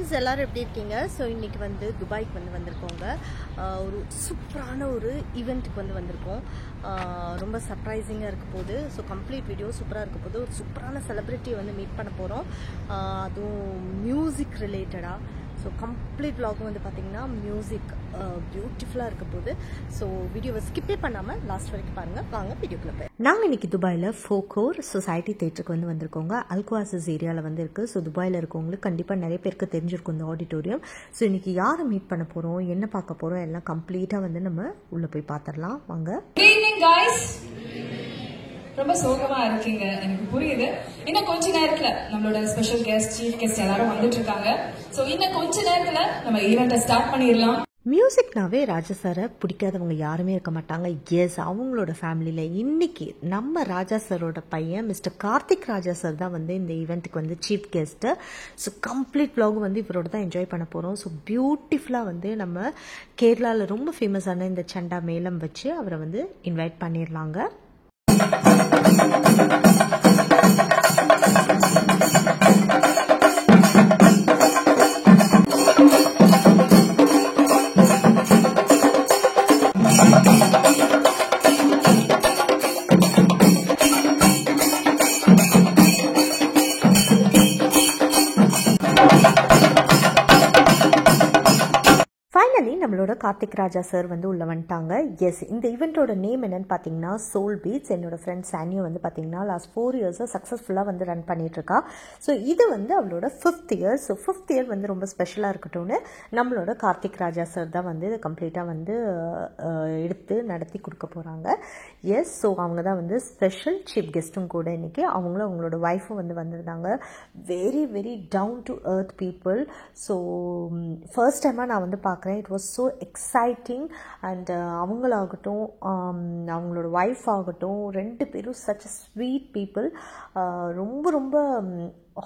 Friends எல்லாரும் எப்படி இருக்கீங்க? ஸோ இன்றைக்கி வந்து துபாய்க்கு வந்திருக்கோங்க. ஒரு சூப்பரான ஒரு ஈவெண்ட்டுக்கு வந்திருக்கோம். ரொம்ப சர்ப்ரைசிங்காக இருக்க போகுது. ஸோ கம்ப்ளீட் வீடியோ சூப்பராக இருக்க போகுது. ஒரு சூப்பரான செலிப்ரிட்டியை மீட் பண்ண போகிறோம். அதுவும் மியூசிக் ரிலேட்டடாக. ஸோ கம்ப்ளீட் விலாகும் பார்த்திங்கன்னா மியூசிக் பியூட்டிஃபுல்லாக இருக்க போகுது. ஸோ வீடியோவை ஸ்கிப்பே பண்ணாமல் லாஸ்ட் வரைக்கும் பாருங்கள். வாங்க வீடியோக்குள்ள போய். நாங்கள் இன்றைக்கி துபாயில் ஃபோகோர் சொசைட்டி தேட்டருக்கு வந்திருக்கோங்க. அல்குவாசஸ் ஏரியாவில் இருக்குது. ஸோ துபாயில் இருக்கவங்களுக்கு கண்டிப்பாக நிறைய பேருக்கு தெரிஞ்சிருக்கும் இந்த ஆடிட்டோரியம். ஸோ இன்றைக்கி யாரை மீட் பண்ண போகிறோம், என்ன பார்க்க போகிறோம், எல்லாம் கம்ப்ளீட்டாக நம்ம உள்ளே போய் பார்த்துடலாம். வாங்க. ரொம்ப சோகமா இருக்கீங்க, எனக்கு புரியுது. இன்னும் கொஞ்ச நேரத்துல நம்மளோட ஸ்பெஷல் கெஸ்ட், சீஃப் கெஸ்ட் எல்லாரும் வந்துட்டு இருக்காங்க. சோ இன்னும் கொஞ்ச நேரத்துல நம்ம ஈவெண்ட்டை ஸ்டார்ட் பண்ணிடலாம். மியூசிக்னாவே ராஜா சாரை பிடிக்காதவங்க யாருமே இருக்க மாட்டாங்க. எஸ், அவங்களோட ஃபேமிலியில் இன்னைக்கு நம்ம ராஜா சாரோட பையன் மிஸ்டர் கார்த்திக் ராஜா சார் தான் இந்த ஈவெண்ட்டுக்கு chief guest. So complete vlog இவரோட தான் என்ஜாய் பண்ண போகிறோம். ஸோ பியூட்டிஃபுல்லாக நம்ம கேரளாவில் ரொம்ப ஃபேமஸான இந்த சண்டா மேளம் வச்சு அவரை இன்வைட் பண்ணிடலாங்க. நம்மளோட கார்த்திக் ராஜா சார் உள்ள வந்துட்டாங்க. எஸ், இந்த ஈவெண்ட்டோட நேம் என்னன்னு பார்த்தீங்கன்னா சோல் பீட்ஸ். என்னோட ஃப்ரெண்ட் சானியோ பார்த்தீங்கன்னா லாஸ்ட் 4 இயர்ஸாக சக்ஸஸ்ஃபுல்லாக ரன் பண்ணிட்டு இருக்கா. ஸோ இது அவளோட 5th year. So 5th year ரொம்ப ஸ்பெஷலாக இருக்கட்டும்னு நம்மளோட கார்த்திக் ராஜா சார் தான் இதை கம்ப்ளீட்டாக எடுத்து நடத்தி கொடுக்க போகிறாங்க. எஸ், ஸோ அவங்க தான் ஸ்பெஷல் சீஃப் கெஸ்ட்டும் கூட. இன்றைக்கி அவங்களும் அவங்களோட ஒய்ஃபும் வந்திருந்தாங்க. Very very down to earth people. So first டைமாக நான் பார்க்குறேன். It was so exciting. And அவங்களாகட்டும் அவங்களோட ஒய்ஃப் ஆகட்டும் 2 பேரும் சச் அ ஸ்வீட் பீப்புள். ரொம்ப ரொம்ப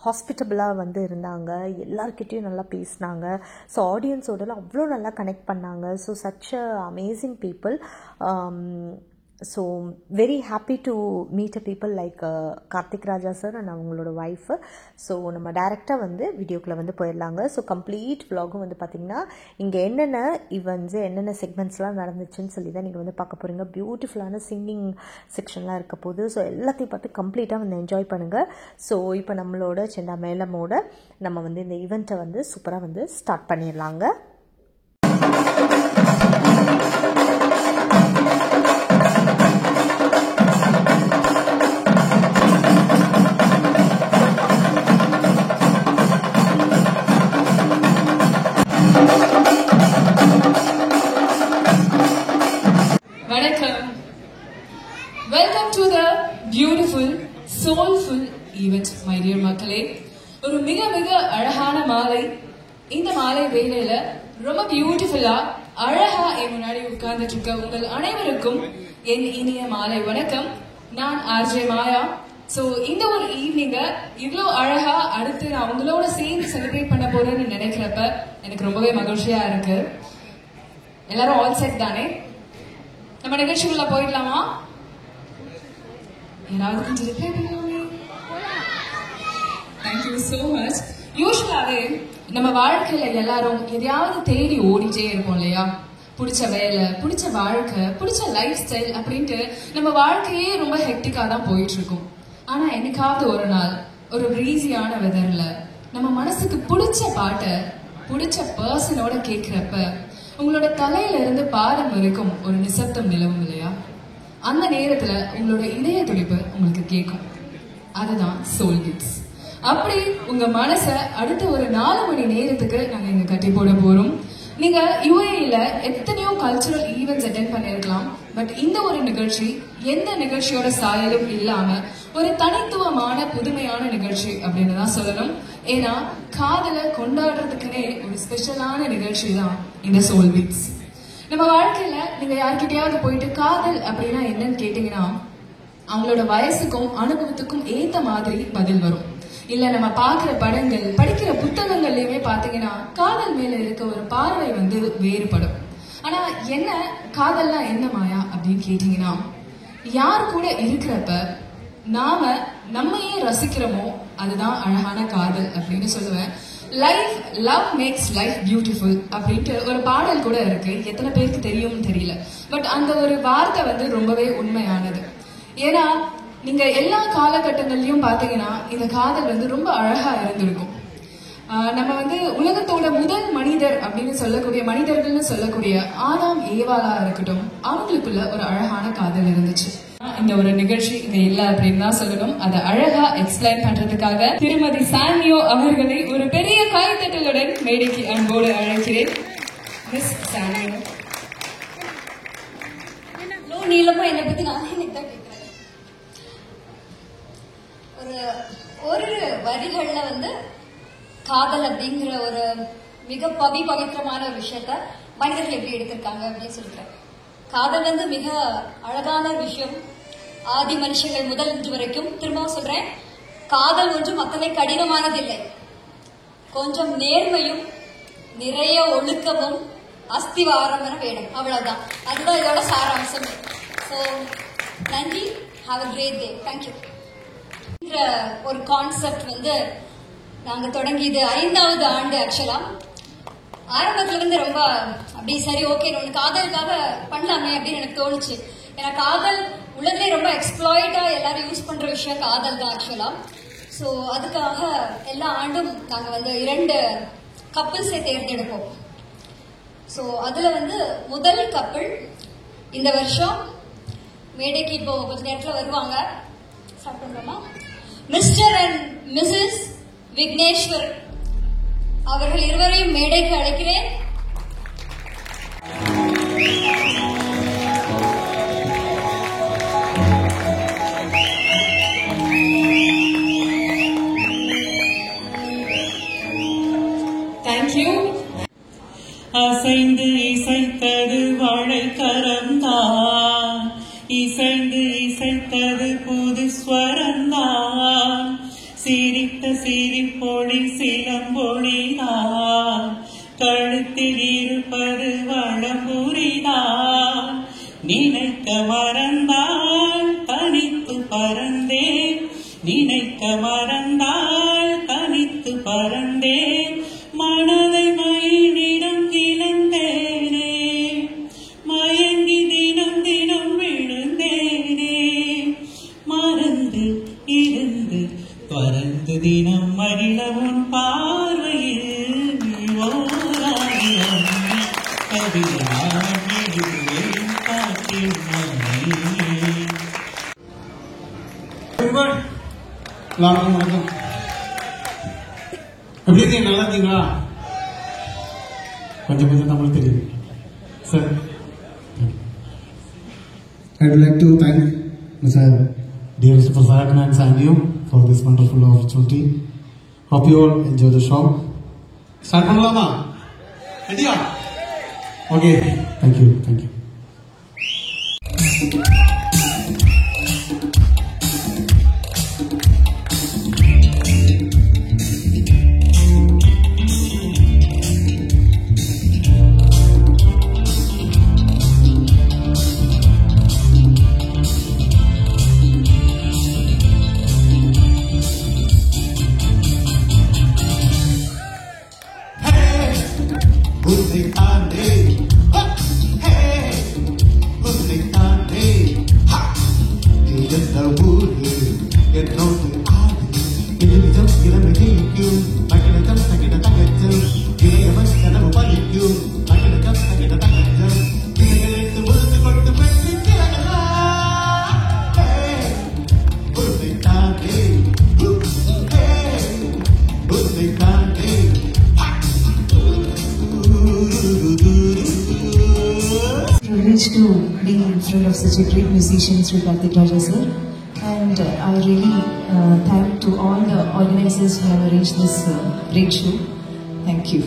ஹாஸ்பிட்டபிளாக இருந்தாங்க. எல்லார்கிட்டையும் நல்லா பேசினாங்க. ஸோ ஆடியன்ஸோடலாம் அவ்வளோ நல்லா கனெக்ட் பண்ணாங்க. So such a amazing people. So very happy to meet a people like Karthik Raja sir and அவங்களோட ஒய்ஃபு. ஸோ நம்ம டைரெக்டாக வீடியோக்குள்ளே போயிடலாங்க. ஸோ கம்ப்ளீட் விலாகும் பார்த்திங்கன்னா இங்கே என்னென்ன ஈவெண்ட்ஸு என்னென்ன செக்மெண்ட்ஸ்லாம் நடந்துச்சுன்னு சொல்லி தான் நீங்கள் பார்க்க போகிறீங்க. பியூட்டிஃபுல்லான சிங்கிங் செக்ஷன்லாம் இருக்க போகுது. ஸோ எல்லாத்தையும் பார்த்து கம்ப்ளீட்டாக என்ஜாய் பண்ணுங்கள். ஸோ இப்போ நம்மளோட செண்டா மேளமோட நம்ம இந்த ஈவெண்ட்டை சூப்பராக ஸ்டார்ட் பண்ணிடலாங்க. Welcome to the beautiful, soulful event, my dear மக்களே. ஒரு மிக மிக அழகான மாலை. இந்த மாலை வேளையில ரொம்ப பியூட்டிஃபுல்லா அழகா என் முன்னாடி உட்கார்ந்துட்டு இருக்க உங்கள் அனைவருக்கும் என் இனிய மாலை வணக்கம். நான் ஆர்ஜே மாயா. சோ இந்த ஒரு ஈவினிங்க இவ்வளோ அழகா அடுத்து நான் உங்களோட சேர்ந்து செலிப்ரேட் பண்ண போறேன்னு நினைக்கிறப்ப எனக்கு ரொம்பவே மகிழ்ச்சியா இருக்கு. எல்லாரும் ஆல் செட் தானே? நம்ம நிகழ்ச்சிக்குள்ள போயிடலாமா? ஏதாவது கொஞ்சம் ரிப்ளை பண்ணுங்க. Thank you so much. யூஸ்வலாவே நம்ம வாழ்க்கையில எல்லாரும் எதையாவது தேடி ஓடிட்டே இருப்போம் இல்லையா? பிடிச்ச வேலை, பிடிச்ச வாழ்க்கை, பிடிச்ச லைஃப் ஸ்டைல் அப்படின்ட்டு நம்ம வாழ்க்கையே ரொம்ப ஹெக்டிக்கா தான் போயிட்டு இருக்கும். ஆனா என்னைக்காவது ஒரு நாள் ஒரு பிரீஸியான வெதர்ல நம்ம மனசுக்கு பிடிச்ச பாட்டை பிடிச்ச பர்சனோட கேட்கிறப்ப உங்களோட தலையில இருந்து பாதம் வரைக்கும் ஒரு நிசப்தம் நிலவும் இல்லையா? அந்த நேரத்துல உங்களோட இதய துடிப்பு உங்களுக்கு கேட்கும். அதுதான் சோல் பீட்ஸ். அப்படி உங்க மனச அடுத்த ஒரு 4 மணி நேரத்துக்கு நாங்க இங்க கட்டி போட போறோம். நீங்க யுஏஇல எத்தனையோ கல்ச்சுரல் ஈவெண்ட்ஸ் அட்டென்ட் பண்ணிருக்கலாம். பட் இந்த ஒரு நிகழ்ச்சி எந்த நிகழ்ச்சியோட சாயலும் இல்லாம ஒரு தனித்துவமான புதுமையான நிகழ்ச்சி அப்படின்னு தான் சொல்லணும். ஏன்னா காதலை கொண்டாடுறதுக்குன்னே ஒரு ஸ்பெஷலான நிகழ்ச்சி தான் இந்த சோல் பீட்ஸ். நம்ம வாழ்க்கையில நீங்க யார்கிட்டயாவது போயிட்டு காதல் அப்படின்னா என்னன்னு கேட்டீங்கன்னா அவங்களோட வயசுக்கும் அனுபவத்துக்கும் ஏத்த மாதிரி பதில் வரும். இல்ல நம்ம பாக்குற படங்கள், படிக்கிற புத்தகங்கள்லயுமே பாத்தீங்கன்னா காதல் மேல இருக்க ஒரு பார்வை வேறுபடும். ஆனா என்ன காதல்னா என்ன மாயா அப்படின்னு கேட்டீங்கன்னா யார் கூட இருக்கிறப்ப நாம நம்மையே ரசிக்கிறோமோ அதுதான் அழகான காதல் அப்படின்னு சொல்லுவேன். லவ் மேக்ஸ் லைஃப் பியூட்டிஃபுல் அப்படின்ட்டு ஒரு பாடல் கூட இருக்கு. எத்தனை பேருக்கு தெரியும்னு தெரியல. பட் அந்த ஒரு வார்த்தை வந்து ரொம்பவே உண்மையானது. ஏன்னா நீங்க எல்லா காலகட்டங்கள்லயும் பாத்தீங்கன்னா இந்த காதல் வந்து ரொம்ப அழகா இருந்திருக்கும். நம்ம வந்து உலகத்தோட முதல் மனிதர் அப்படின்னு சொல்லக்கூடிய மனிதர்கள்னு சொல்லக்கூடிய ஆதாம் ஏவாளா இருக்கட்டும், அவங்களுக்குள்ள ஒரு அழகான காதல் இருந்துச்சு. இந்த ஒரு நிகழ்ச்சி இங்க இல்ல அப்படின்னு தான் சொல்லணும். அதை அழகா எக்ஸ்பிளைன் பண்றதுக்காக திருமதி சானியோ அவர்களை ஒரு பெரிய கைத்தட்டலுடன் மேடைக்கு அன்போடு அழைக்கிறேன். Miss Sanyo. நீளமா என்னை பத்தி நான் தான் கேட்கிறேன். ஒரு வரிகள்ல வந்து காதல் அப்படிங்கிற ஒரு மிக பவித்திரமான ஒரு விஷயத்த மனிதர்கள் எப்படி எடுத்திருக்காங்க அப்படின்னு சொல்லிக்கிறேன். காதல் வந்து மிக அழகான விஷயம். ஆதி மனுஷங்கள் முதல் இன்று வரைக்கும் திரும்பவும் சொல்றேன், காதல் ஒன்றும் அத்தனை கடினமானதில்லை. கொஞ்சம் நேர்மையும் நிறைய ஒழுக்கமும் அஸ்திவாரம் வேணும், அவ்வளவுதான். அதுதான் இதோட சாராம்சம். ஸோ நன்றி. Have a great day. Thank you. ஒரு கான்செப்ட் வந்து நாங்க தொடங்கியது 5வது ஆண்டு. ஆக்சுவலா ஆரம்பத்துல வந்து ரொம்ப அப்படி சரி ஓகே ஒன்று காதலுக்காக பண்ணலாமே அப்படின்னு எனக்கு தோணுச்சு. ஏன்னா காதல் உலகிலே ரொம்ப எக்ஸ்ப்ளாய்டா எல்லாரும் யூஸ் பண்ற விஷயம் காதல் தான் ஆக்சுவலா. ஸோ அதுக்காக எல்லா ஆண்டும் நாங்க வந்து 2 கப்பிள்ஸை தேர்ந்தெடுப்போம். ஸோ அதுல வந்து முதல் கப்பிள் இந்த வருஷம் மேடைக்கு இப்போ கொஞ்ச நேரத்தில் வருவாங்க. ஸ்டார்ட் பண்றோமா? மிஸ்டர் அண்ட் மிஸ்ஸஸ் விக்னேஸ்வர் அவர்கள் இருவரையும் மேடைக்கு அழைக்கிறேன். தேங்க்யூ. அசைந்து இசைத்தது வாழைக்கரம்தான், இசைந்து இசைத்தது புது ஸ்வரந்தான், சிரித்த சிரிப்பொழி சிலம்பொழிதான், கழுத்தில் இருப்பது வளம்புரிதான். நினைக்க மறந்தால் தனித்து பறந்தேன், நினைக்க மறந்தால் தனித்து பறந்தேன், மனதை மயிலிடம் இழந்தேனே, மயங்கி தினம் தினம் விழுந்தேனே, மறந்து இருந்து பறந்து தினம் மகிழவும் பார்வையில் ஓராயிரம் கவிதையின் காற்றில் வணக்கம். எப்படி இருக்கீங்க? நல்லா இருக்கீங்களா? கொஞ்சம் கொஞ்சம் தமிழ் தெரியுது sir. I would like to thank Mr. Dearest Prasad and Sandio for this wonderful opportunity. Hope you all enjoy the show. Start பண்ணலாமா? ரெடியா? Okay. Thank you. Thank you. Privileged to be in front of such a great musician, Sri Karthik Raja sir, and I really thank to all the organizers who have arranged this great show. Thank you.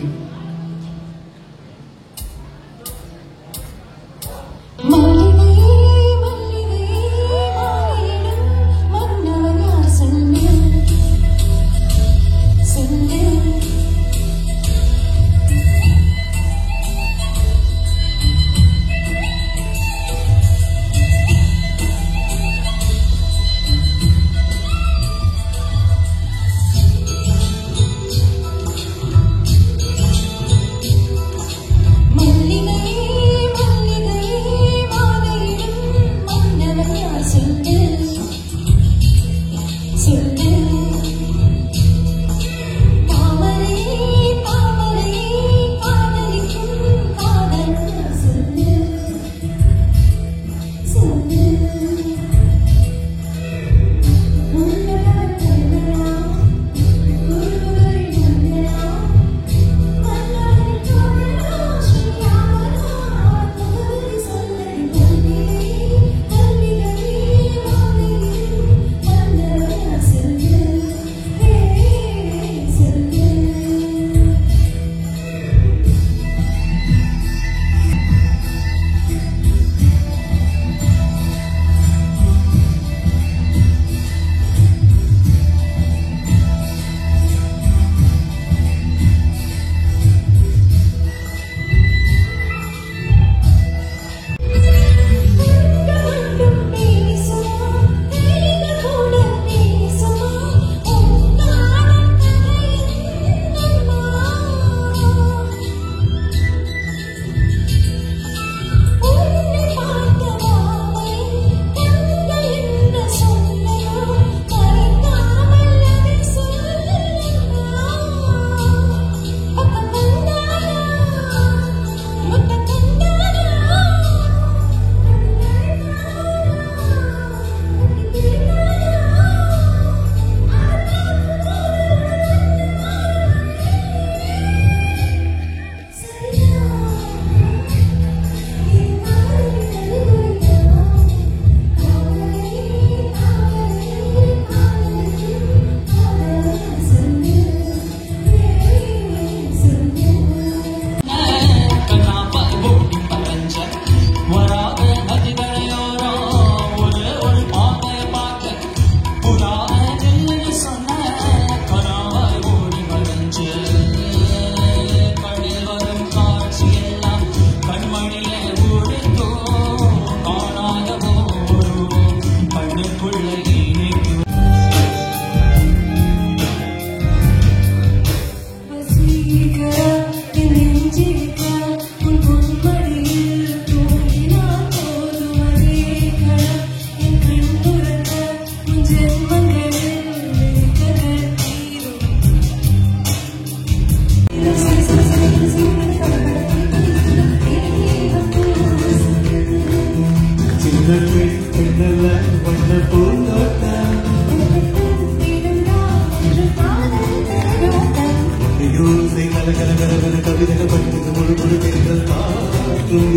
தகதக பட்டது முழு முழு தேர்தல் காற்றும்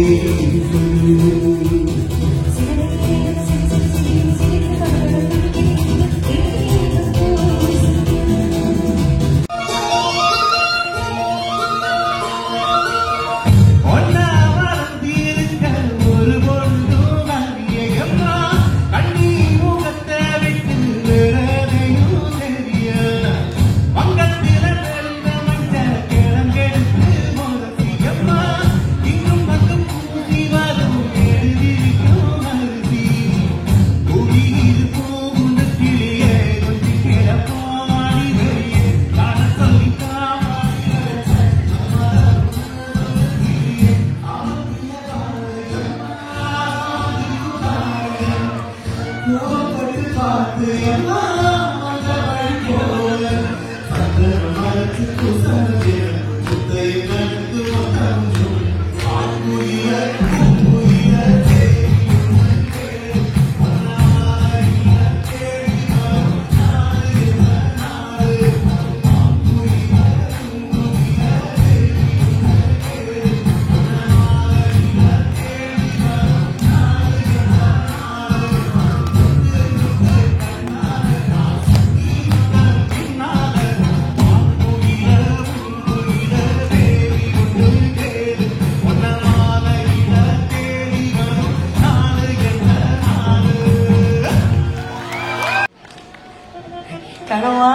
கனவா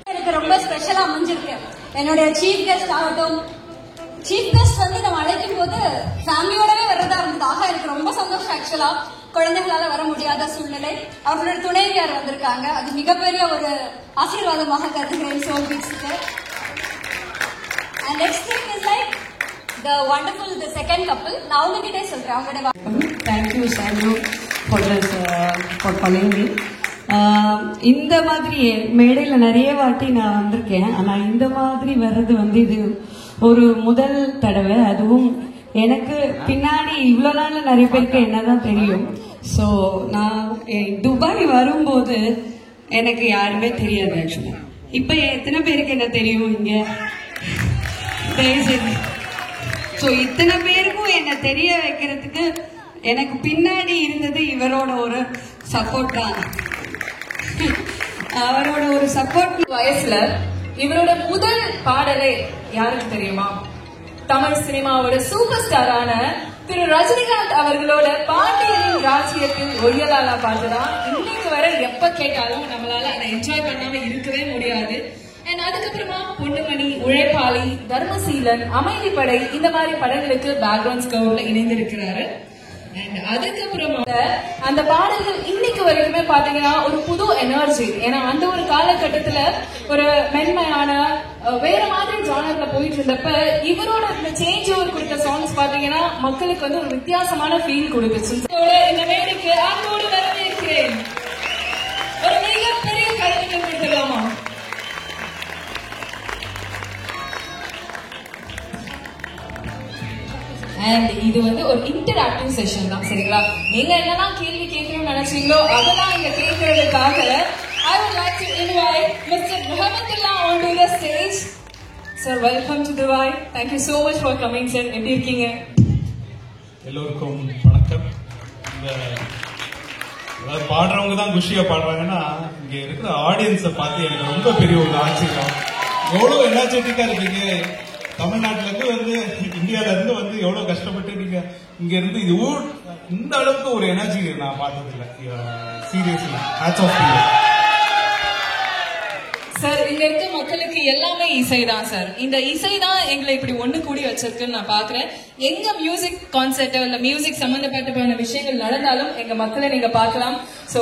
எனக்கு ரொம்ப ஸ்பெஷலா அமைஞ்சிருக்கு. என்னுடைய சீஃப் கெஸ்ட் ஆகட்டும், சீஃப் கெஸ்ட் வந்து நம்ம அழைக்கும் போது ஃபேமிலியோடவே வர்றதா இருந்ததாக எனக்கு ரொம்ப சந்தோஷம். ஆக்சுவலா குழந்தைகளால வர முடியாத சூழ்நிலை, அவர்களோட துணைவியார் வந்திருக்காங்க. அது மிகப்பெரிய ஒரு ஆசீர்வாதமாக கருதுகிறேன் soul பீட்ஸ்க்கு. And next thing is like the wonderful the second couple. நான் அவங்க கிட்டே சொல்றேன். அவங்களோட Thank you Sanju for this for calling me. இந்த மாதிரி மேடையில் நிறைய வாட்டி நான் வந்திருக்கேன். ஆனால் இந்த மாதிரி வர்றது வந்து இது ஒரு முதல் தடவை. அதுவும் எனக்கு பின்னாடி இவ்வளோ நாள் நிறைய பேருக்கு என்னதான் தெரியும். ஸோ நான் துபாய் வரும்போது எனக்கு யாருமே தெரியாது ஆக்சுவலாக. இப்போ எத்தனை பேருக்கு என்ன தெரியும் இங்கே? ஸோ இத்தனை பேருக்கும் என்ன தெரிய வைக்கிறதுக்கு எனக்கு பின்னாடி இருந்தது இவரோட ஒரு சப்போர்ட் தான். அவரோட ஒரு சப்போர்ட். வயசுல இவரோட முதல் பாடலே யாருக்கு தெரியுமா? தமிழ் சினிமாவோட சூப்பர் ஸ்டாரான திரு ரஜினிகாந்த் அவர்களோட பாண்டியனின் ராஜ்யத்தில் ஒய்யலாலா பாட்டுதான். இன்னைக்கு வரை எப்ப கேட்டாலும் நம்மளால அதை என்ஜாய் பண்ணாம இருக்கவே முடியாது. அண்ட் அதுக்கப்புறமா பொன்னுமணி, உழைப்பாளி, தர்மசீலன், அமைதிப்படை இந்த மாதிரி படங்களுக்கு பேக்ரவுண்ட் ஸ்கோர்ல இணைந்திருக்கிறாரு. அண்ட் அதுக்கப்புறமா அந்த பாடல்கள் இன்னைக்கு வரைக்குமே பாத்தீங்கன்னா ஒரு புது எனர்ஜி. ஏன்னா அந்த ஒரு காலகட்டத்துல ஒரு மென்மையான வேற மாதிரி ஜானர்ல போயிட்டு இருந்தப்ப இவரோட இந்த சேஞ்ச் ஓவர் கொடுத்த சாங்ஸ் பாத்தீங்கன்னா மக்களுக்கு வந்து ஒரு வித்தியாசமான ஃபீல் கொடுத்துச்சு. இந்த மேடைக்கு அன்போடு வரவேற்கிறேன். ஒரு மிகப்பெரிய கருத்துக்கள் கொடுத்துடலாமா? அண்ட் இது வந்து ஒரு இன்டராக்டிவ் செஷன் தான், சரிங்களா? நீங்க என்னெல்லாம் கேள்வி கேட்கணும்னு நினைச்சீங்களோ அதெல்லாம் இங்க கேட்கறதுக்காக I would like to invite Mr. Muhammadullah onto the stage. Sir, welcome to Dubai. Thank you so much for coming, sir. எப்படி இருக்கீங்க? எல்லோருக்கும் வணக்கம். இந்த பாடுறவங்க தான் குஷியா பாடுறாங்கன்னா இங்க இருக்கிற ஆடியன்ஸை பார்த்து எனக்கு ரொம்ப பெரிய ஒரு ஆச்சரியம். எவ்வளவு எனர்ஜெட்டிக்கா இருக்கீங்க. தமிழ்நாட்டுல இருந்து வந்து இந்தியால இருந்து வந்து எவ்வளவு கஷ்டப்பட்டு நீங்க இங்க இருந்து இது இந்த அளவுக்கு ஒரு எனர்ஜி நான் பார்த்தது இல்லை. Seriously hats off to you. Sir, இங்க இருக்க மக்களுக்கு எல்லாமே இசைதான் சார். இந்த இசை தான் எங்களை இப்படி ஒண்ணு கூடி வச்சிருக்குன்னு நான் பாக்குறேன். எங்க மியூசிக் கான்சர்ட் இல்ல மியூசிக் சம்பந்தப்பட்ட விஷயங்கள் நடந்தாலும் எங்க மக்களை நீங்க பார்க்கலாம். சோ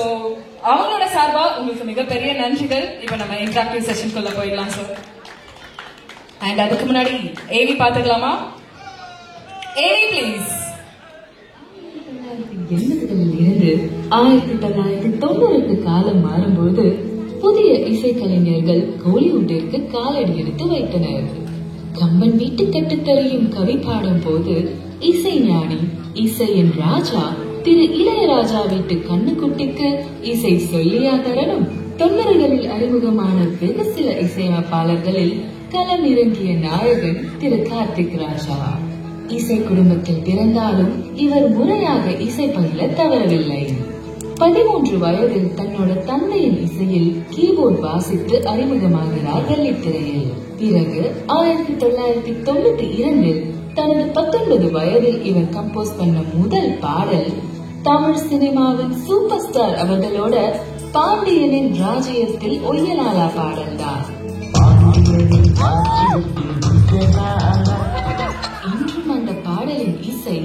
அவங்களோட சார்பா உங்களுக்கு மிகப்பெரிய நன்றிகள். இப்ப நம்ம இன்டராக்டிவ் செஷனுக்குள்ள போயிடலாம் சார். அண்ட் அதுக்கு முன்னாடி ஏவி பாத்துக்கலாமா? AV please. 1980களில் இருந்து 1990க்கு காலம் மாறும்போது புதிய இசைக்கலைஞர்கள் கோலிவுட்டிற்கு காலடி எடுத்து வைத்தனர். கம்பன் வீட்டு கட்டுத்தறியும் கவி பாடும் போது இசை ஞானி இசையின் ராஜா திரு இளையராஜா வீட்டு கண்ணுக்குட்டிக்கு இசை சொல்லியா தரணும். 90களில் அறிமுகமான வெகு சில இசையமைப்பாளர்களில் களம் இறங்கிய நாயகன் திரு கார்த்திக் ராஜா. இசை குடும்பத்தில் பிறந்தாலும் இவர் முறையாக இசை பயில தவறவில்லை. 13 வயதில் தன்னோட தந்தையின் இசையில் கீபோர்ட் வாசித்து அறிமுகமாகிறார் வெள்ளித்திரையில். பிறகு 1992 தனது 19 வயதில் இவர் கம்போஸ் பண்ண முதல் பாடல் தமிழ் சினிமாவின் சூப்பர் ஸ்டார் அவர்களோட பாண்டியனின் ராஜ்யத்தில் ஒய்யலாலா பாடல் தான். இன்றும் அந்த பாடலின் இசை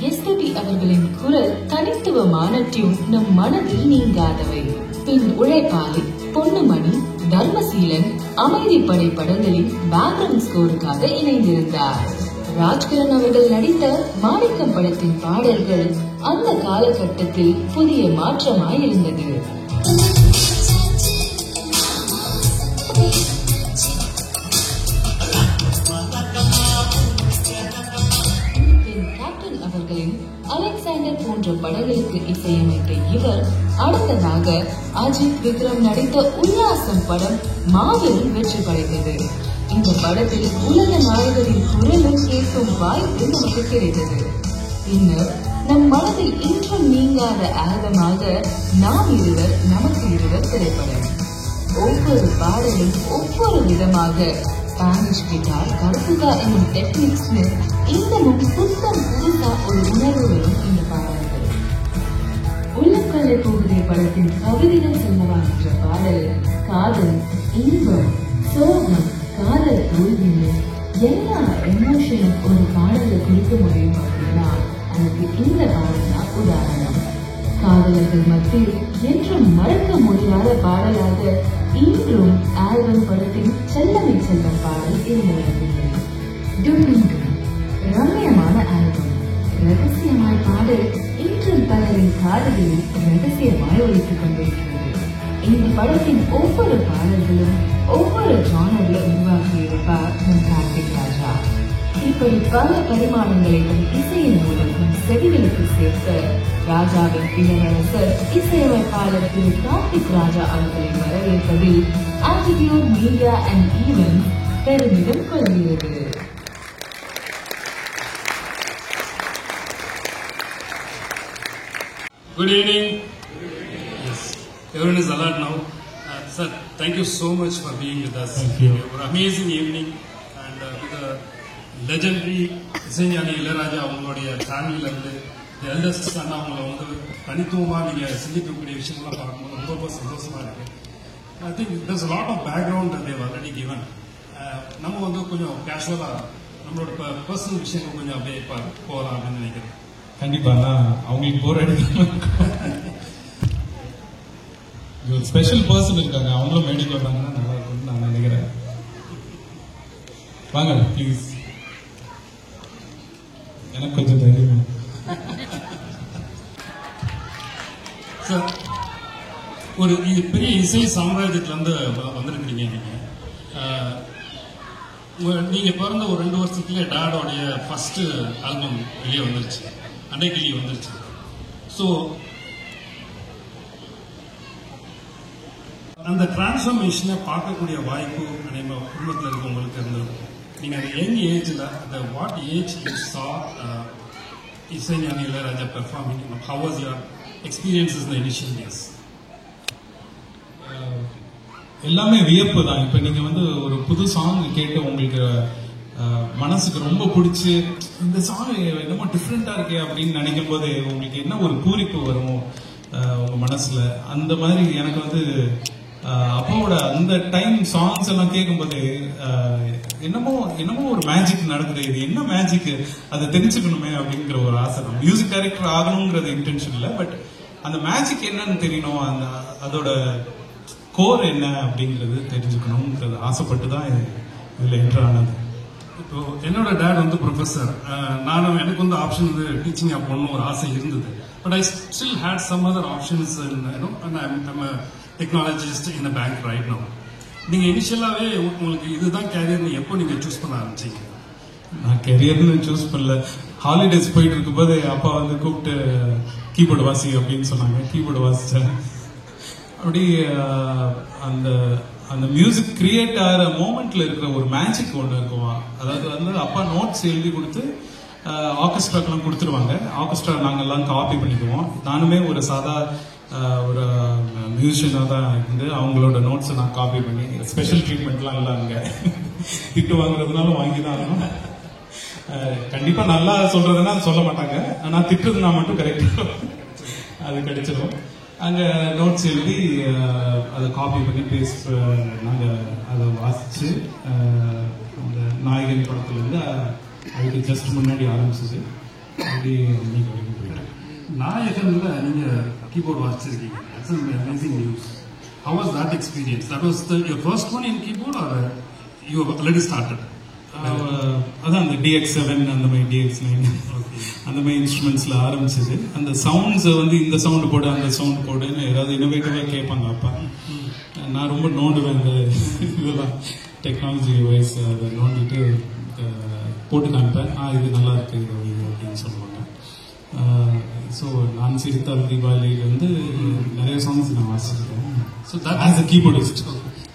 எஸ்பிபி அவர்களின் குரல் தனித்துவமான டியூன் நம் மனதில் நீங்காதவை. பின் உழைப்பாளி, பொன்னுமணி, தர்மசீலன், அமைதிப்படை படங்களின் பேக்ரவுண்ட் ஸ்கோருக்காக இணைந்திருந்தார். ராஜ்கிரண் அவர்கள் நடித்த மாணிக்கம் படத்தின் பாடல்கள் அந்த காலகட்டத்தில் புதிய மாற்றமாயிருந்தது. கேப்டன் அவர்களின் அலெக்சாண்டர் போன்ற படங்களுக்கு இசையமைத்த இவர் அடுத்ததாக அஜித் விக்ரம் நடித்த உல்லாசம் படம் மாபெரும் வெற்றி படைத்தது. இந்த படத்தில் உலக நாயகரின் குரலும் கேட்கும் வாய்ப்பு நமக்கு கிடைத்தது. பின்னர் நம் மனதில் இன்றும் நீங்காத ஆல்பமாக நாம் இருவர் நமக்கு இருவர் திரைப்படம். ஒவ்வொரு பாடலும் ஒவ்வொரு விதமாக ஸ்பானிஷ் கிட்டார், கருப்புகா என்னும் டெக்னிக்ஸ் இன்னமும் புத்தம் புதுசா ஒரு உணர்வு வரும் இந்த பாடல்கள். உள்ளக்கல்லை போகுதே படத்தின் கவிதைகள் சொல்லவா என்ற பாடல் காதல், இன்பம், சோகம், காதல் தோல்வின்னு எல்லா எமோஷனும் ஒரு பாடலை குறிக்க முடியும் அப்படின்னா அதுக்கு இந்த பாடல் தான் உதாரணம். காதலர்கள் மத்தியில் என்றும் மறக்க முடியாத பாடலாக இன்றும் ஆல்பம் படத்தின் செல்லமை செல்லும் பாடல் இருந்ததில்லை. ரம்யமான ஆல்பம், ரகசியமாய் பாடல் இன்றும் பலரின் காதலில் ரகசியமாய் ஒழித்துக் கொண்டிருக்கிறது. இந்த படத்தின் ஒவ்வொரு பாடல்களும் ஒவ்வொரு ஜானர்ல உருவாகி இருப்பார் நம் கார்த்திக் ராஜா. இப்படி பல பரிமாணங்களை தன் இசையின் மூலம் செவிகளுக்கு சேர்த்த ராஜாவின் இளவரசர் இசையமைப்பாளர் திரு கார்த்திக் ராஜா அவர்களை வரவேற்பதில் ஆட்டிடியூட் மீடியா அண்ட் ஈவென்ட் பெருமிதம் கொள்கிறது. Good evening. Yes, everyone is alert now. Sir, thank you so much for being with us. Thank you. It was an amazing evening, and with the legendary இசைஞானி இளையராஜா அவங்களுடைய ஃபேமிலியில இருந்து eldest Sun அவங்கள வந்து தனித்துவமா நீங்க சிந்திக்கக்கூடிய விஷயங்கள்லாம் பார்க்கும்போது ரொம்ப சந்தோஷமா இருக்கு. I think there's a lot of background that they've already given. நம்ம வந்து கொஞ்சம் கேஷுவலா நம்மளோட பர்சனல் விஷயங்கள் கொஞ்சம் அப்படியே போகலாம் அப்படின்னு நினைக்கிறேன். கண்டிப்பா அவங்களுக்கு போர் அடிக்காம ஒரு ஸ்பெஷல் பர்சன் இருக்காங்க, அவங்களும் மேடைக்கு வந்தாங்கன்னா நல்லா இருக்கும்னு நான் நினைக்கிறேன். வாங்க ப்ளீஸ், எனக்கு கொஞ்சம் தைரியம். சார், ஒரு பெரிய இசை சாம்ராஜ்யத்துல இருந்து வந்திருக்கீங்க நீங்க பிறந்த ஒரு 2 வருஷத்துலயே டாடோடைய ஃபர்ஸ்ட் ஆல்பம் வெளியே வந்துருச்சு, அன்னைக்கு வந்துருச்சு. ஸோ அந்த டிரான்ஸ்ஃபர்மேஷனை பார்க்கக்கூடிய வாய்ப்பு நம்ம குடும்பத்தில் இருக்கவங்களுக்கு இருந்திருக்கும். நீங்க அந்த யங் ஏஜ்ல அந்த வாட் ஏஜ் யூ சா இசைஞானி Ilaiyaraaja performing, how was your experiences in the initial days? எல்லாமே வியப்பு தான். இப்போ நீங்க வந்து ஒரு புது சாங் கேட்டு உங்களுக்கு மனசுக்கு ரொம்ப பிடிச்சி இந்த சாங் என்னமோ டிஃப்ரெண்டா இருக்கே அப்படின்னு நினைக்கும் போது உங்களுக்கு என்ன ஒரு பூரிப்பு வரும் உங்க மனசுல. அந்த மாதிரி எனக்கு வந்து அப்பாவோட அந்த டைம் சாங்ஸ் எல்லாம் கேட்கும்போது என்னமோ ஒரு மேஜிக் நடக்குது, இது என்ன மேஜிக் அதை தெரிஞ்சுக்கணுமே அப்படிங்கிற ஒரு ஆசை தான். மியூசிக் டைரக்டர் ஆகணுங்கிறது இன்டென்ஷன் இல்லை, பட் அந்த மேஜிக் என்னன்னு தெரியணும், அந்த அதோட கோர் என்ன அப்படிங்கிறது தெரிஞ்சுக்கணுங்கிறது ஆசைப்பட்டு தான் இதுல என்டர் ஆனது. இப்போ என்னோட டேட் வந்து ப்ரொஃபஸர், நானும் எனக்கு வந்து ஆப்ஷன் வந்து டீச்சிங் போகணும்னு ஒரு ஆசை இருந்தது. But I still had some other options, and I'm a technologist in a bank right now. நீங்க இனிஷியலாவே உங்களுக்கு இதுதான் கேரியர்னு எப்போ நீங்க சூஸ் பண்ண ஆரம்பிச்சீங்க? நான் கெரியர்னு சூஸ் பண்ணல. ஹாலிடேஸ் போயிட்டு இருக்கும்போது அப்பா வந்து கூப்பிட்டு கீபோர்டு வாசி அப்படின்னு சொன்னாங்க. கீபோர்டு வாசிச்சேன். அப்படி அந்த அந்த மியூசிக் கிரியேட் ஆகிற மூமெண்ட்ல இருக்கிற ஒரு மேஜிக் ஒன்று இருக்குமா. அதாவது வந்து அப்பா நோட்ஸ் எழுதி கொடுத்து ஆர்கெஸ்ட்ராக்கெல்லாம் கொடுத்துருவாங்க. ஆர்கெஸ்ட்ரா நாங்கெல்லாம் காப்பி பண்ணிக்குவோம். நானுமே ஒரு சாதா ஒரு மியூசிஷியனாக தான் இருந்து அவங்களோட நோட்ஸை நான் காப்பி பண்ணி, ஸ்பெஷல் ட்ரீட்மெண்ட்லாம் இல்லை. அங்கே திட்டு வாங்குறதுனால வாங்கி தான் ஆகணும். கண்டிப்பா நல்லா சொல்றதுன்னா சொல்ல மாட்டாங்க, ஆனா திட்டுறதுனா மட்டும் கரெக்டா அது கிடைச்சிடும். அங்க நோட்ஸ் எழுதி அதை காப்பி பண்ணி பேஸ்ட் நாங்க அதை வாசிச்சு அந்த நாயகன் படத்துல இருந்து அதுக்கு ஜஸ்ட் முன்னாடி ஆரம்பிச்சது. அப்படி நீங்க வரைக்கும் போயிட்டேன். நாயகன்ல நீங்க keyboard வாசிச்சிருக்கீங்க. That's an amazing news. How was that experience? That was your first one in keyboard or you already started? அதான் அந்த DX7 அந்த மாதிரி DX9 அந்த மாதிரி இன்ஸ்ட்ருமெண்ட்ஸ்ல ஆரம்பிச்சது. அந்த சவுண்ட்ஸ் வந்து இந்த சவுண்ட் போடு அந்த சவுண்ட் போடுன்னு ஏதாவது இனோவேட்டிவா கேட்பாங்க அப்பா. நான் ரொம்ப நோண்டுவேன் இந்த இதெல்லாம் டெக்னாலஜி வைஸ். அதை நோண்டிட்டு போட்டு காமிப்பேன். இது நல்லா இருக்கு இது அப்படின்னு சொல்லுவாங்க. ஸோ நான் சிரித்தால் தீபாவளியில் வந்து நிறைய சாங்ஸ் நான் வாசிச்சிருக்கேன். So that as a keyboardist.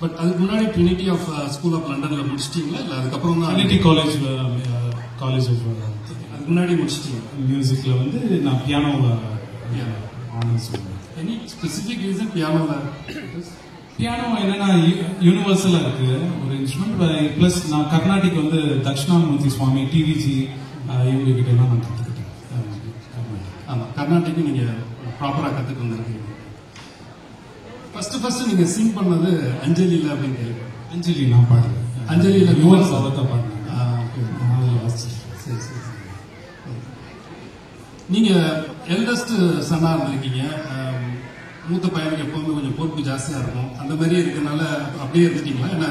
But அதுக்கு முன்னாடி ட்ரினிட்டி ஆஃப் ஸ்கூல் ஆஃப் லண்டன்ல முடிச்சிட்டீங்களா இல்லை அதுக்கப்புறம் தான்? ட்ரினிட்டி காலேஜ் ஆஃப் அதுக்கு முன்னாடி முடிச்சிட்டீங்க. மியூசிக்ல வந்து நான் பியானோவில் ஆனர்ஸ் பண்ணேன். எனி ஸ்பெசிஃபிக் ரீசன் பியானோவில்? பியானோ என்னன்னா யூனிவர்சலா இருக்கு ஒரு இன்ஸ்ட்ருமெண்ட். பிளஸ் நான் கர்நாடிக் வந்து தட்சிணாமூர்த்தி சுவாமி, டிவிஜி இவங்க கிட்ட எல்லாம் நான் கற்றுக்கிட்டேன். ஆமாம், கர்நாடிக்கு நீங்க ப்ராப்பரா கற்றுட்டு வந்திருக்கீங்க. ஃபர்ஸ்ட் நீங்க சிங் பண்ணது அஞ்சலியில அப்படின்னு கேள்வி. அஞ்சலி நான் பாடுறேன். அஞ்சலியில யுவன் சவத்தா பாடுறேன். சரி சரி. நீங்க எல்டஸ்ட் சன்னா இருந்திருக்கீங்க. மூத்த பையனுக்கு எப்பவுமே கொஞ்சம் பொறுப்பு ஜாஸ்தியா இருக்கும். அந்த மாதிரி இருக்கனால அப்படியே இருந்துட்டீங்களா? ஏன்னா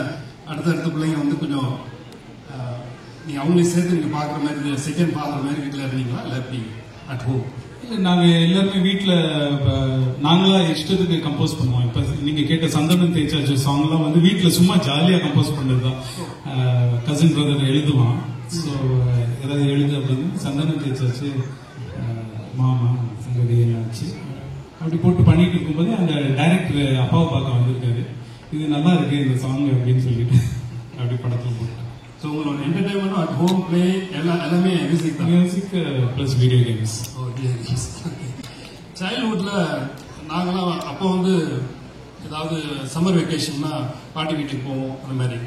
அடுத்த பிள்ளைங்க வந்து கொஞ்சம் நீங்க அவங்களையும் சேர்த்து நீங்க பாக்குற மாதிரி செகண்ட் ஃபாதர் மாதிரி வீட்டுல இருந்தீங்களா இல்லை எப்படி அட் ஹோம்? இல்லை, நாங்கள் எல்லாருமே வீட்டில் நாங்களா இஷ்டத்துக்கு கம்போஸ் பண்ணுவோம். இப்போ நீங்கள் கேட்ட சந்தனம் தேய்ச்சாச்சு சாங்லாம் வந்து வீட்டில் சும்மா ஜாலியாக கம்போஸ் பண்ணது தான். Cousin brother எழுதுவான். ஸோ ஏதாவது எழுது அப்படின்னு சந்தனம் தேய்ச்சாச்சு மாமா சங்கதி என்னாச்சு அப்படி போட்டு பண்ணிட்டு இருக்கும்போது அந்த டைரக்டர் அப்பாவை பார்க்க வந்திருக்காரு. இது நல்லா இருக்கு இந்த சாங் அப்படின்னு சொல்லிட்டு அப்படி படத்தில் போட்டேன். ஸோ உங்களோட என்டர்டைன்மெண்ட் அட் ஹோம் பிளே எல்லாமே மியூசிக் தான். Music plus video games. சைல்ட்ஹுட்ல நாங்களாம் அப்போ வந்து ஏதாவது சம்மர் வெக்கேஷன்னா பாட்டி வீட்டுக்கு போவோம். அந்த மாதிரி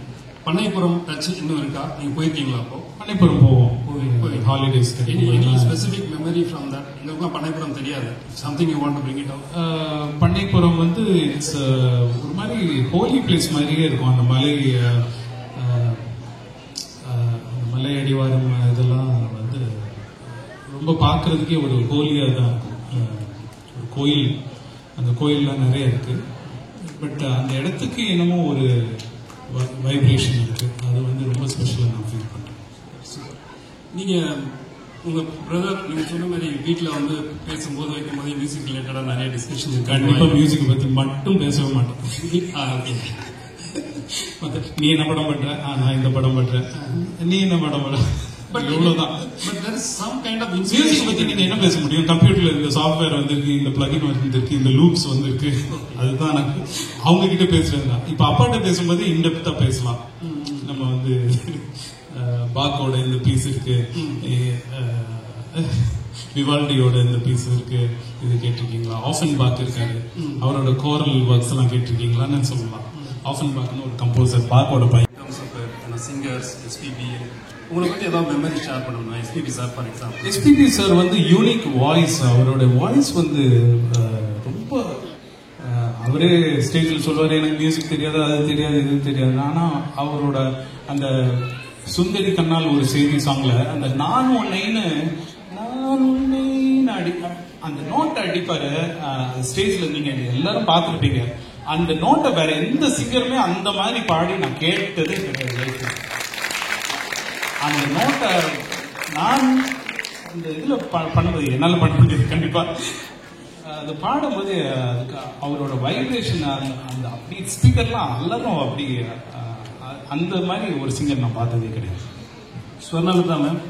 பண்ணைப்புறம் டச் இன்னும் இருக்கா? நீங்க போயிருக்கீங்களா? அப்போ பண்ணைப்புறம் போவோம் holidays. Specific memory from that? எங்களுக்கும் பண்ணைப்புறம் தெரியாது. Something you want to bring it out? பண்ணைப்புறம் வந்து இட்ஸ் ஒரு மாதிரி ஹோலி பிளேஸ் மாதிரியே இருக்கும். அந்த மலை அடிவாரம் இதெல்லாம் வந்து ரொம்ப பார்க்கறதுக்கே ஒரு ஹோலியாக தான் இருக்கும். ஒரு கோயில், அந்த கோயில்லாம் நிறைய இருக்கு. பட் அந்த இடத்துக்கு என்னமோ ஒரு வைப்ரேஷன் இருக்கு. அது வந்து ரொம்ப ஸ்பெஷலாக நான் ஃபீல் பண்றேன். நீங்க உங்க பிரதர் நீங்க சொன்ன மாதிரி வீட்டில் வந்து பேசும்போது வைக்கும்போது மியூசிக் ரிலேட்டடா நிறைய டிஸ்கஷன் இருக்கு. கண்டிப்பா மியூசிக் பத்தி மட்டும் பேசவே மாட்டேன். நீ என்ன படம் பண்ற? நான் இந்த படம் பண்றேன். நீ என்ன படம் பண்ற? எவ்வளவுதான். மியூசிக் பத்தி நீங்க என்ன பேச முடியும்? கம்ப்யூட்டர்ல இந்த சாஃப்ட்வேர் வந்திருக்கு, இந்த பிளகின் வந்திருக்கு, இந்த லூப்ஸ் வந்திருக்கு. அதுதான் எனக்கு அவங்க கிட்ட பேசுறதுதான். இப்ப அப்பாட்ட பேசும்போது இன்டெப்தா பேசலாம். நம்ம வந்து பாக்கோட இந்த பீஸ் இருக்கு, விவால்டியோட இந்த பீஸ் இருக்கு, இது கேட்டிருக்கீங்களா? ஆஃபன் பாக் இருக்காரு, அவரோட கோரல் ஒர்க்ஸ் எல்லாம் கேட்டிருக்கீங்களான்னு சொல்லலாம். ஆஃபன் பாக்னு ஒரு கம்போசர், பாக்கோட பையன். சிங்கர்ஸ் எஸ்பிபி உங்களை பத்தி ஏதாவது மெமரி ஷேர் பண்ணணும்? SPB sir for example. SPB sir வந்து யூனிக் வாய்ஸ். அவரோட வாய்ஸ் வந்து ரொம்ப அவரே ஸ்டேஜில் சொல்லுவார், எனக்கு மியூசிக் தெரியாது, அது தெரியாது, இது தெரியாது. ஆனா அவரோட அந்த சுந்தரி கண்ணால் ஒரு செய்தி சாங்ல அந்த நான் உன்னைன்னு அடி அந்த நோட்டை அடிப்பாரு ஸ்டேஜ்ல. நீங்க எல்லாரும் பார்த்துருப்பீங்க. அந்த நோட்டை வேற எந்த சிங்கருமே அந்த மாதிரி பாடி நான் கேட்டதே கிடையாது. அந்த நோட்டை நான் அந்த இதுல பண்ணது என்னால பண்ண முடியாது கண்டிப்பா. அது பாடும்போது அதுக்கு அவரோட வைப்ரேஷன் அந்த அப்படி ஸ்பீக்கர்லாம் எல்லாரும் அப்படி அந்த மாதிரி ஒரு சிங்கர் நான் பார்த்ததே கிடையாது. ஸ்வர்ணலதா மேம்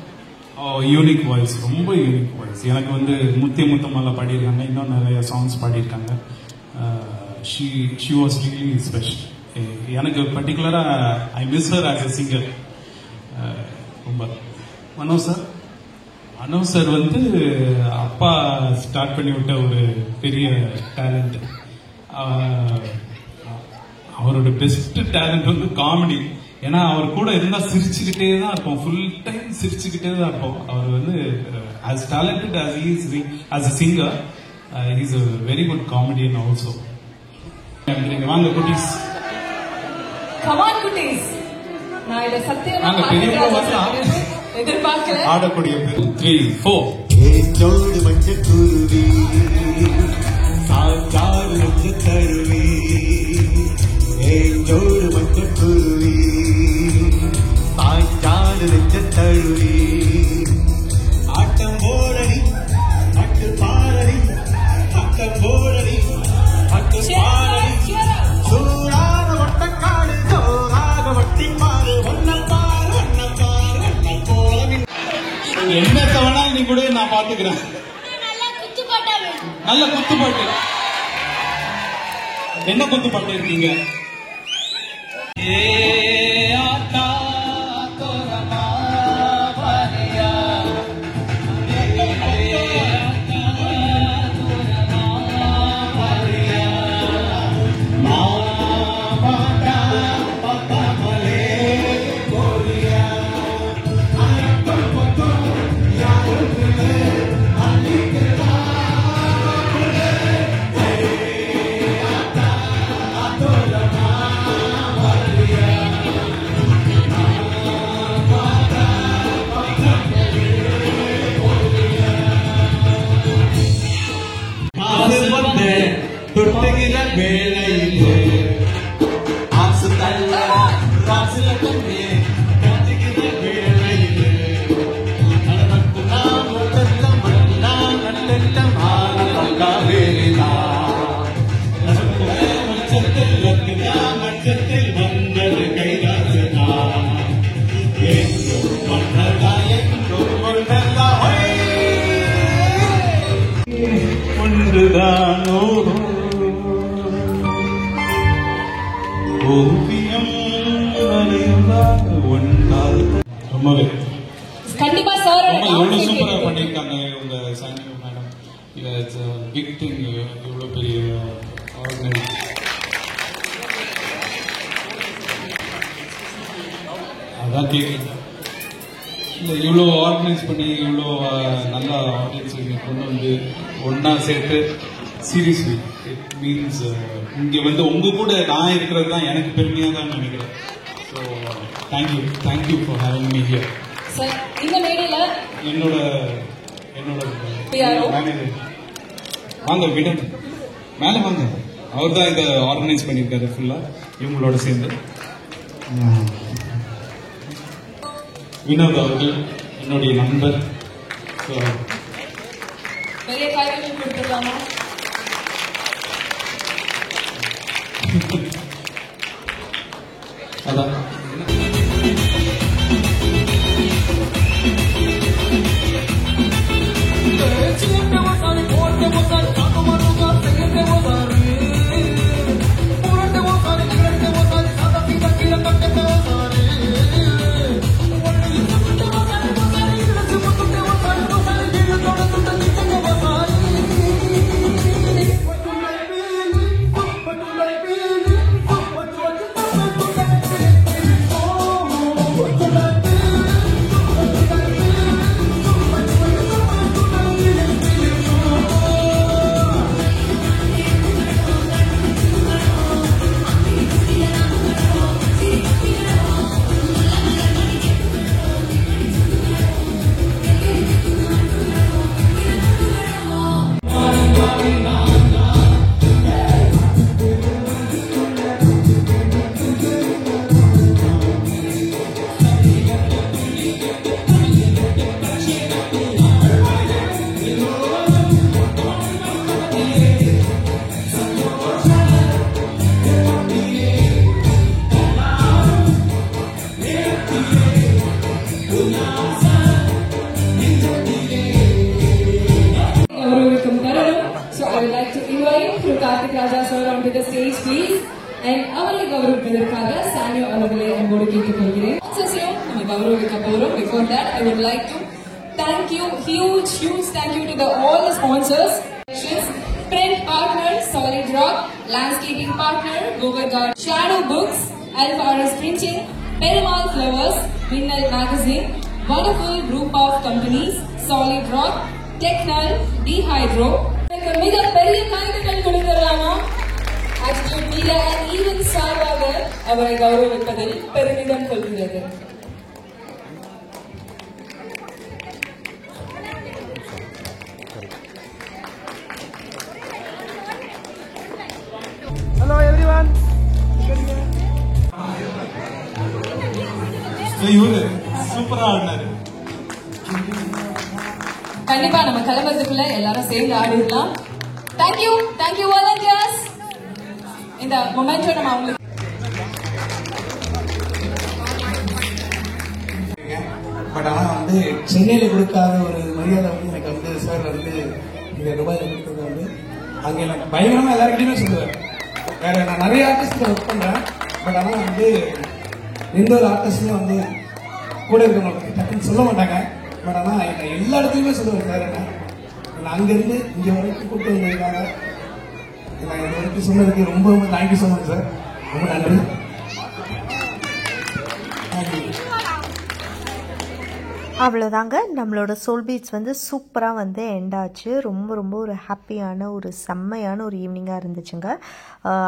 யூனிக் வாய்ஸ், ரொம்ப யூனிக் வாய்ஸ். எனக்கு வந்து முத்தே முத்தமால பாடியிருக்காங்க, இன்னும் நிறைய சாங்ஸ் பாடியிருக்காங்க. She was really special. எனக்கு பர்டிகுலராக I miss her as a singer ரொம்ப. மனோஜ் சார் வந்து அப்பா ஸ்டார்ட் பண்ணி விட்ட ஒரு பெரிய டேலண்ட். அவரோட பெஸ்ட் டேலண்ட் வந்து காமெடி. ஏன்னா அவர் கூட இருந்தா சிரிச்சுக்கிட்டே தான் இருப்போம், ஃபுல் டைம் சிரிச்சுக்கிட்டே தான் இருப்போம். அவர் வந்து as talented as he is as a singer, he is a very good comedian also. நீங்க வாங்க குட்டீஸ், கமான் குட்டீஸ். நான் இத சத்தியமா எதிர்பார்க்கல. ஆடக்கூடிய 3 4 ஏஞ்சோடு மஞ்ச குருவி சாஞ்சாடு மஞ்ச கருவி, ஏஞ்சோடு மஞ்ச குருவி சாஞ்சாடு நெஞ்ச தழுவி, ஆட்டம் போடடி அட்டு பாடடி, ஆட்டம் போடடி அட்டு பாடடி, சூடாக வட்டக்காடு ஜோராக வட்டி மாறு, வண்ணப்பாறு வண்ணப்பாறு வண்ணம் போல என்ன தவணாலும் நீ கூட நான் பாத்துக்கிறேன். நல்ல குத்துப்பாட்டு. என்ன குத்துப்பாட்டு இருக்கீங்க? தொட்டுகிற வேளையிலே ஆசு தள்ள ராசில தண்ணே கட்டுகிற வேளையிலே நடக்கு நாம் ஒட்டெல்லாம் வண்ணா நட்டெல்லாம் ஆறு பங்காவேலா மச்சத்தில் லக்குனா மச்சத்தில் வந்தது கைதாசுனா எங்கும் மன்னதா எங்கும் மன்னதா ஒன்றுதானோ ஓவியம் ரொம்பவே கண்டிப்பா சார் எவ்வளவு சூப்பரா பண்ணிருக்காங்க உங்க Sania madam. It's big thing. இவ்வளவு பெரிய ஆர்கனைஸ். அதான் கேட்குறேன். இல்லை இவ்வளோ ஆர்கனைஸ் பண்ணி இவ்வளோ நல்ல ஆடியன்ஸ் கொண்டு வந்து ஒன்னா சேர்த்து சீரியஸ்லி இட் மீன்ஸ் இங்கே வந்து உங்க கூட நான் இருக்கிறது தான் எனக்கு பெருமையாக தான் நினைக்கிறேன். So thank you for having me here. Sir இந்த மேடையில என்னோட மேனேஜர் வாங்க விட மேலே வாங்க. அவர் தான் இதை ஆர்கனைஸ் பண்ணியிருக்காரு ஃபுல்லாக இவங்களோட சேர்ந்து. வினோத் அவர்கள் என்னுடைய நண்பர். பெரிய காரியங்கள் கொடுத்துடலாமா? அதான் So I would like to invite Thru Karthik Raja sir onto the stage, please. And அவரை கௌரவிப்பதற்காக சானியோ அவர்களை அன்போடு கேட்டுக்கொள்கிறேன். நம்ம கௌரவிக்க போறோம். Before that, I would like to thank you, huge thank you to all the sponsors. Print partner Solid Rock, landscaping partner Govardhan, Shadow Books, Alvarez Printing, Perumal Flowers, Minnal Magazine, wonderful group of companies, Solid Rock, Technal, Dehydro. மிக பெரிய கைதுகள் கொடுக்கலாமா? Attitude Media and even சார்பாக அவரை கௌரவிப்பதில் பெருமிதம் கொள்கிறது. Hello everyone. இவரு சூப்பரா ஆடினாரு. கண்டிப்பா நம்ம கிளம்புறதுக்குள்ள எல்லாரும் சேர்ந்து ஆடிடலாம். Thank you volunteers. இந்த மொமெண்டோ நம்ம அவங்களுக்கு பட் ஆனால் வந்து சென்னையில் கொடுக்காத ஒரு மரியாதை வந்து எனக்கு வந்து சார் வந்து இந்த துபாயில் கொடுத்தது வந்து அங்கே எனக்கு பயங்கரமாக எல்லாருக்கிட்டையுமே சொல்லுவேன். வேற நான் நிறைய ஆர்டிஸ்ட் ஒர்க் பண்ணுறேன். பட் ஆனால் வந்து எந்த ஒரு ஆர்டிஸ்டுமே வந்து கூட இருக்கிறவங்களுக்கு டக்குன்னு சொல்ல மாட்டாங்க. பட் ஆனால் என்னை எல்லா இடத்துலையுமே சொல்லுவேன் சார். என்னை அங்கேருந்து இங்கே வரைக்கும் கூப்பிட்டு வந்திருக்காங்க. நான் இது வரைக்கும் சொன்னதுக்கு ரொம்ப ரொம்ப தேங்க்யூ ஸோ மச் சார். ரொம்ப நன்றி. அவ்வளோதாங்க, நம்மளோட சோல் பீட்ஸ் வந்து சூப்பராக வந்து எண்ட் ஆச்சு. ரொம்ப ரொம்ப ஒரு ஹாப்பியான ஒரு செம்மையான ஒரு ஈவினிங்காக இருந்துச்சுங்க.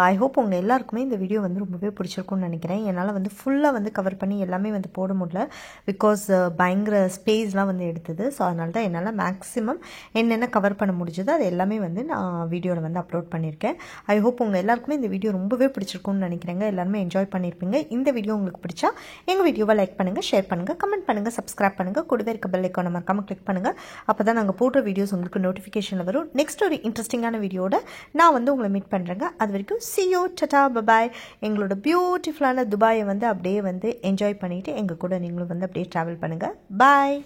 ஐ ஹோப் உங்கள் எல்லாருக்குமே இந்த வீடியோ வந்து ரொம்பவே பிடிச்சிருக்கும்னு நினைக்கிறேன். என்னால் வந்து ஃபுல்லாக வந்து கவர் பண்ணி எல்லாமே வந்து போட முடியல. பிகாஸ் பயங்கர ஸ்பேஸ்லாம் வந்து எடுத்தது. ஸோ அதனால தான் என்னால் மேக்ஸிமம் என்னென்ன கவர் பண்ண முடிஞ்சதோ அது எல்லாமே வந்து நான் வீடியோவில் வந்து அப்லோட் பண்ணியிருக்கேன். ஐ ஹோப் உங்கள் எல்லாருக்குமே இந்த வீடியோ ரொம்பவே பிடிச்சிருக்கும்னு நினைக்கிறேங்க. எல்லாருமே என்ஜாய் பண்ணியிருப்பீங்க. இந்த வீடியோ உங்களுக்கு பிடிச்சா எங்கள் வீடியோவை லைக் பண்ணுங்கள், ஷேர் பண்ணுங்கள், கமெண்ட் பண்ணுங்கள், சப்ஸ்கிரைப் பண்ணுங்கள். கூடவே இருக்க பெல் ஐகானை மறக்காம கிளிக் பண்ணுங்கள். அப்போ தான் நாங்கள் போடுற வீடியோஸ் உங்களுக்கு நோட்டிஃபிகேஷனில் வரும். நெக்ஸ்ட் ஒரு இன்ட்ரெஸ்டிங்கான வீடியோட நான் வந்து உங்களை மீட் பண்ணுறேங்க. அது வரைக்கும் see you, tata, bye-bye. எங்களோட பியூட்டிஃபுல்லான துபாயை வந்து அப்படியே வந்து என்ஜாய் பண்ணிவிட்டு எங்கள் கூட நீங்களும் வந்து அப்படியே ட்ராவல் பண்ணுங்கள். பாய்.